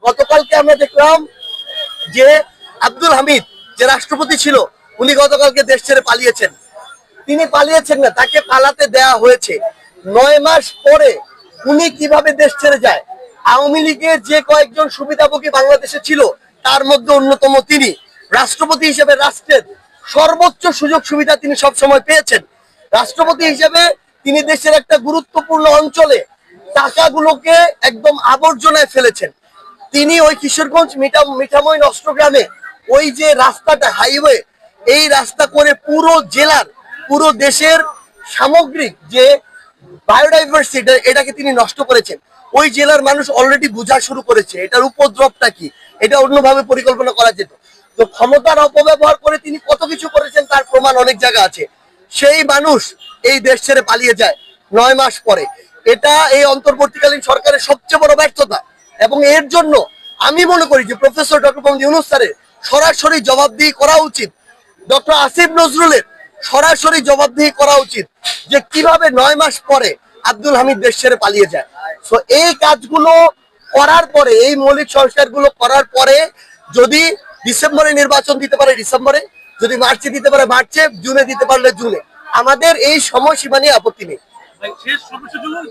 গতকালকে আমরা দেখলাম যে আব্দুল হামিদ যে রাষ্ট্রপতি ছিল উনি গতকালকে দেশ ছেড়ে পালিয়েছেন। তিনি পালিয়েছেন না, তাকে পালাতে দেয়া হয়েছে। 9 মাস পরে উনি কিভাবে দেশ ছেড়ে যায়? আওয়ামী লীগের যে কয়েকজন সুবিধাভোগী বাংলাদেশে ছিল তার মধ্যে অন্যতম তিনি। রাষ্ট্রপতি হিসেবে রাষ্ট্রের সর্বোচ্চ সুযোগ সুবিধা তিনি সবসময় পেয়েছেন। রাষ্ট্রপতি হিসেবে তিনি দেশের একটা গুরুত্বপূর্ণ অঞ্চলে টাকাগুলোকে একদম আবর্জনায় ফেলেছেন। তিনি ওই কিশোরগঞ্জ মিঠামই নষ্টগ্রামে ওই যে রাস্তাটা হাইওয়ে, এই রাস্তা করে পুরো জেলার পুরো দেশের সামগ্রিক যে বায়োডাইভার্সিটি এটাকে তিনি নষ্ট করেছেন। ওই জেলার মানুষ অলরেডি বোঝা শুরু করেছে এটার উপদ্রবটা কি, এটা অন্যভাবে পরিকল্পনা করা যেত। তো ক্ষমতার অপব্যবহার করে তিনি কত কিছু করেছেন তার প্রমাণ অনেক জায়গা আছে। সেই মানুষ এই দেশ ছেড়ে পালিয়ে যায় 9 মাস পরে। এটা এই অন্তর্বর্তীকালীন সরকারের সবচেয়ে বড় ব্যর্থতা এবং এর জন্য আমি মনে করি যে প্রফেসর ডক্টর মোহাম্মদ ইউনূস স্যারের সরাসরি জবাবদিহি করা উচিত। ডক্টর আসিফ নজরুলের সরাসরি জবাবদিহি করা উচিত যে কিভাবে 9 মাস পরে আব্দুল হামিদ দেশ ছেড়ে পালিয়ে যায়। সো এই কাজগুলো করার পরে, এই মৌলিক সংস্কারগুলো করার পরে যদি ডিসেম্বরে নির্বাচন দিতে পারে ডিসেম্বরে, যদি মার্চে দিতে পারে মার্চে, জুনে দিতে পারলে জুনে, আমাদের এই সময়সীমা নিয়ে আপত্তি নেই।